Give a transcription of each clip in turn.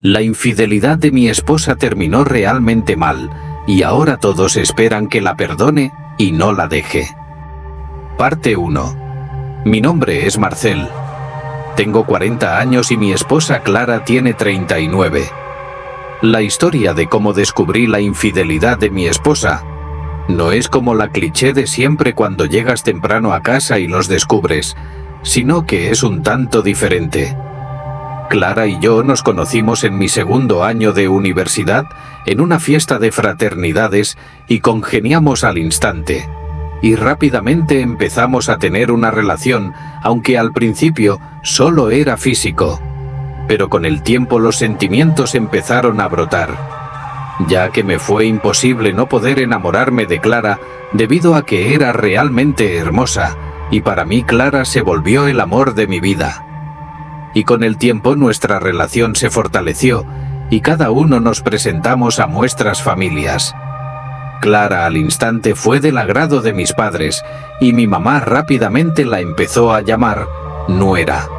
La infidelidad de mi esposa terminó realmente mal, y ahora todos esperan que la perdone y no la deje. Parte 1. Mi nombre es Marcel. Tengo 40 años y mi esposa Clara tiene 39. La historia de cómo descubrí la infidelidad de mi esposa no es como la cliché de siempre cuando llegas temprano a casa y los descubres, sino que es un tanto diferente. Clara y yo nos conocimos en mi segundo año de universidad en una fiesta de fraternidades y congeniamos al instante. Y rápidamente empezamos a tener una relación, aunque al principio solo era físico. Pero con el tiempo los sentimientos empezaron a brotar, ya que me fue imposible no poder enamorarme de Clara debido a que era realmente hermosa, y para mí Clara se volvió el amor de mi vida. Y con el tiempo nuestra relación se fortaleció y cada uno nos presentamos a nuestras familias. Clara al instante fue del agrado de mis padres y mi mamá rápidamente la empezó a llamar nuera.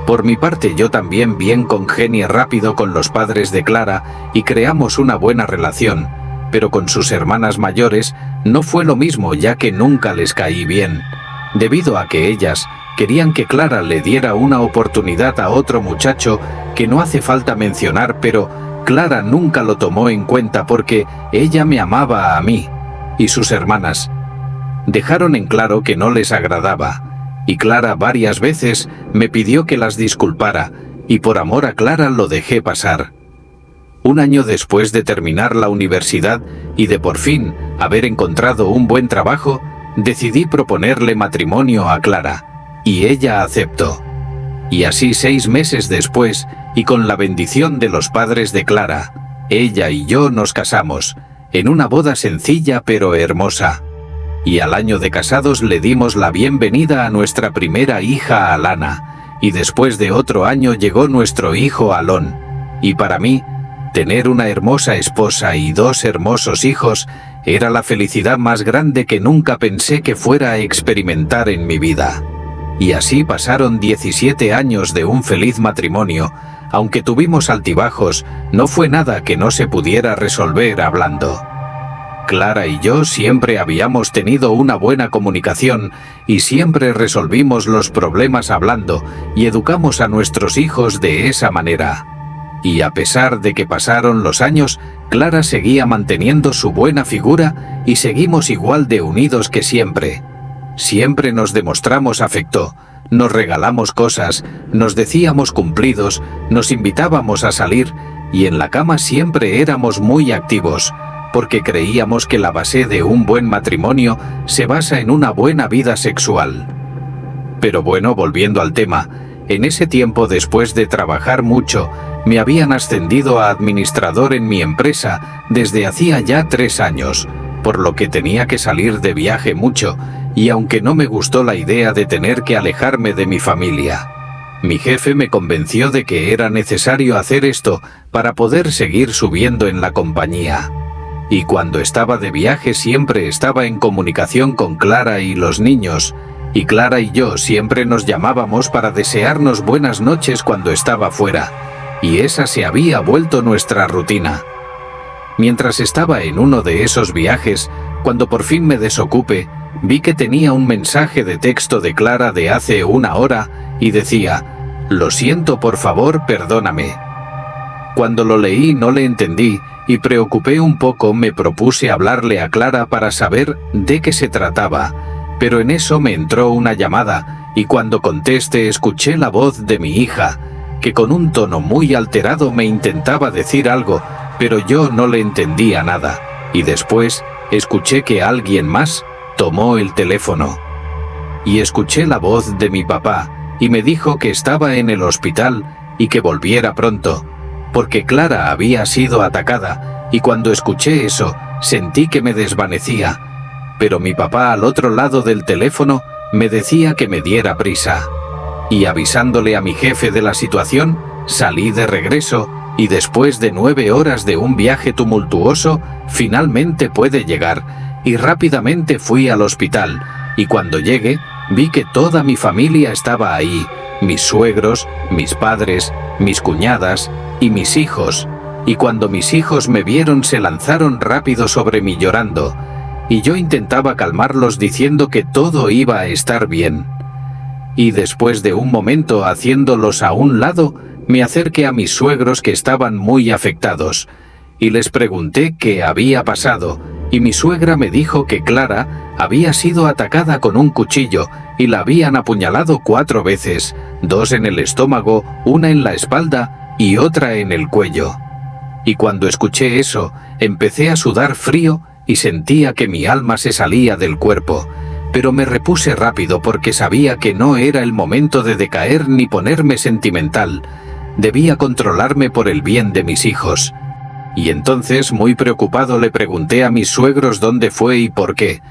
Por mi parte yo también bien congenié rápido con los padres de Clara y creamos una buena relación, pero con sus hermanas mayores no fue lo mismo ya que nunca les caí bien, debido a que ellas querían que Clara le diera una oportunidad a otro muchacho que no hace falta mencionar, pero Clara nunca lo tomó en cuenta porque ella me amaba a mí, y sus hermanas dejaron en claro que no les agradaba, y Clara varias veces me pidió que las disculpara, y por amor a Clara lo dejé pasar. Un año después de terminar la universidad y de por fin haber encontrado un buen trabajo, decidí proponerle matrimonio a Clara. Y ella aceptó. Y así 6 meses después, y con la bendición de los padres de Clara, ella y yo nos casamos, en una boda sencilla pero hermosa. Y al año de casados le dimos la bienvenida a nuestra primera hija Alana, y después de otro año llegó nuestro hijo Alon. Y para mí, tener una hermosa esposa y 2 hermosos hijos era la felicidad más grande que nunca pensé que fuera a experimentar en mi vida. Y así pasaron 17 años de un feliz matrimonio. Aunque tuvimos altibajos, no fue nada que no se pudiera resolver hablando. Clara y yo siempre habíamos tenido una buena comunicación y siempre resolvimos los problemas hablando y educamos a nuestros hijos de esa manera. Y a pesar de que pasaron los años, Clara seguía manteniendo su buena figura y seguimos igual de unidos que siempre. Siempre nos demostramos afecto, nos regalamos cosas, nos decíamos cumplidos, nos invitábamos a salir y en la cama siempre éramos muy activos, porque creíamos que la base de un buen matrimonio se basa en una buena vida sexual. Pero bueno, volviendo al tema, en ese tiempo después de trabajar mucho, me habían ascendido a administrador en mi empresa desde hacía ya 3 años, por lo que tenía que salir de viaje mucho, y aunque no me gustó la idea de tener que alejarme de mi familia, mi jefe me convenció de que era necesario hacer esto para poder seguir subiendo en la compañía. Y cuando estaba de viaje siempre estaba en comunicación con Clara y los niños, y Clara y yo siempre nos llamábamos para desearnos buenas noches cuando estaba fuera, y esa se había vuelto nuestra rutina. Mientras estaba en uno de esos viajes, cuando por fin me desocupé, vi que tenía un mensaje de texto de Clara de hace 1 hora y decía: «Lo siento, por favor, perdóname». Cuando lo leí no le entendí y preocupé un poco, me propuse hablarle a Clara para saber de qué se trataba, pero en eso me entró una llamada y cuando contesté escuché la voz de mi hija, que con un tono muy alterado me intentaba decir algo, pero yo no le entendía nada, y después escuché que alguien más tomó el teléfono. Y escuché la voz de mi papá, y me dijo que estaba en el hospital y que volviera pronto, porque Clara había sido atacada, y cuando escuché eso, sentí que me desvanecía. Pero mi papá al otro lado del teléfono me decía que me diera prisa. Y avisándole a mi jefe de la situación, salí de regreso, y después de 9 horas de un viaje tumultuoso, finalmente pude llegar, y rápidamente fui al hospital, y cuando llegué, vi que toda mi familia estaba ahí, mis suegros, mis padres, mis cuñadas y mis hijos, y cuando mis hijos me vieron se lanzaron rápido sobre mí llorando, y yo intentaba calmarlos diciendo que todo iba a estar bien. Y después de un momento haciéndolos a un lado, me acerqué a mis suegros que estaban muy afectados, y les pregunté qué había pasado, y mi suegra me dijo que Clara había sido atacada con un cuchillo y la habían apuñalado 4 veces, 2 en el estómago, 1 en la espalda y otra en el cuello. Y cuando escuché eso, empecé a sudar frío y sentía que mi alma se salía del cuerpo, pero me repuse rápido porque sabía que no era el momento de decaer ni ponerme sentimental. Debía controlarme por el bien de mis hijos. Y entonces, muy preocupado, le pregunté a mis suegros dónde fue y por qué,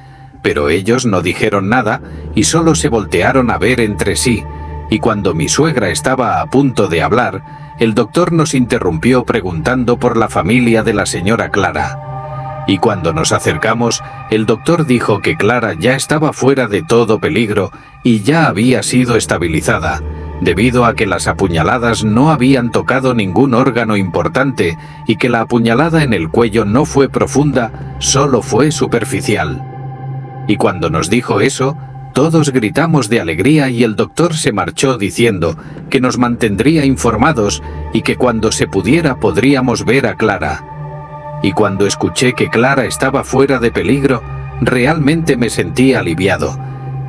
pero ellos no dijeron nada y solo se voltearon a ver entre sí, y cuando mi suegra estaba a punto de hablar, el doctor nos interrumpió preguntando por la familia de la señora Clara. Y cuando nos acercamos, el doctor dijo que Clara ya estaba fuera de todo peligro y ya había sido estabilizada, debido a que las apuñaladas no habían tocado ningún órgano importante y que la apuñalada en el cuello no fue profunda, solo fue superficial. Y cuando nos dijo eso, todos gritamos de alegría y el doctor se marchó diciendo que nos mantendría informados y que cuando se pudiera podríamos ver a Clara. Y cuando escuché que Clara estaba fuera de peligro, realmente me sentí aliviado.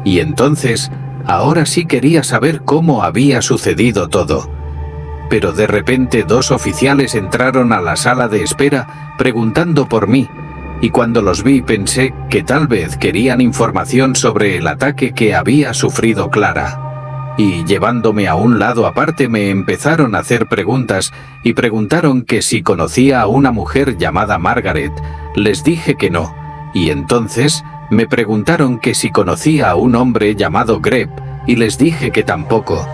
Y entonces, ahora sí quería saber cómo había sucedido todo. Pero de repente 2 oficiales entraron a la sala de espera preguntando por mí, y cuando los vi pensé que tal vez querían información sobre el ataque que había sufrido Clara. Y llevándome a un lado aparte me empezaron a hacer preguntas y preguntaron que si conocía a una mujer llamada Margaret. Les dije que no, y entonces me preguntaron que si conocía a un hombre llamado Greb, y les dije que tampoco.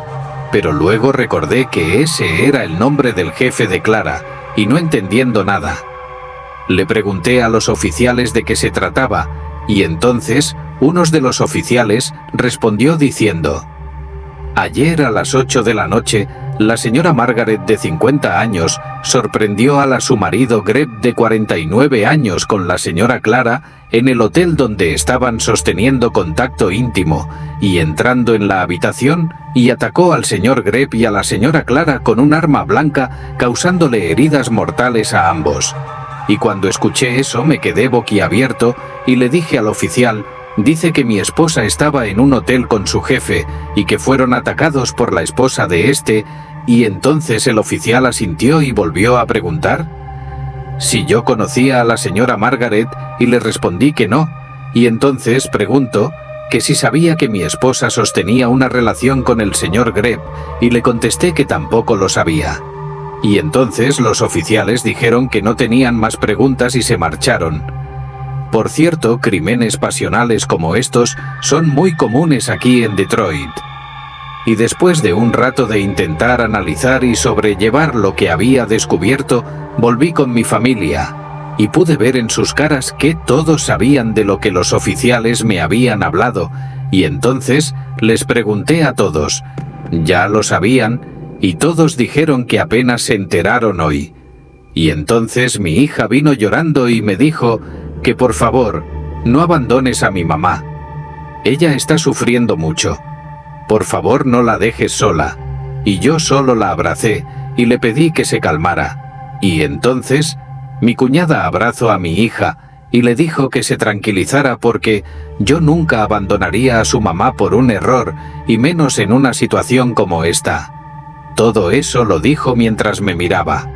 Pero luego recordé que ese era el nombre del jefe de Clara, y no entendiendo nada, le pregunté a los oficiales de qué se trataba, y entonces uno de los oficiales respondió diciendo: ayer a las 8 de la noche, la señora Margaret de 50 años sorprendió a su marido Greb de 49 años con la señora Clara en el hotel donde estaban sosteniendo contacto íntimo, y entrando en la habitación y atacó al señor Greb y a la señora Clara con un arma blanca, causándole heridas mortales a ambos. Y cuando escuché eso me quedé boquiabierto y le dije al oficial: dice que mi esposa estaba en un hotel con su jefe y que fueron atacados por la esposa de este. Y entonces el oficial asintió y volvió a preguntar si yo conocía a la señora Margaret, y le respondí que no. Y entonces preguntó que si sabía que mi esposa sostenía una relación con el señor Greb, y le contesté que tampoco lo sabía. Y entonces los oficiales dijeron que no tenían más preguntas y se marcharon. Por cierto, crímenes pasionales como estos son muy comunes aquí en Detroit. Y después de un rato de intentar analizar y sobrellevar lo que había descubierto, volví con mi familia, y pude ver en sus caras que todos sabían de lo que los oficiales me habían hablado, y entonces les pregunté a todos, ¿ya lo sabían? Y todos dijeron que apenas se enteraron hoy. Y entonces mi hija vino llorando y me dijo que por favor, no abandones a mi mamá. Ella está sufriendo mucho. Por favor, no la dejes sola. Y yo solo la abracé y le pedí que se calmara. Y entonces mi cuñada abrazó a mi hija y le dijo que se tranquilizara porque yo nunca abandonaría a su mamá por un error, y menos en una situación como esta. Todo eso lo dijo mientras me miraba.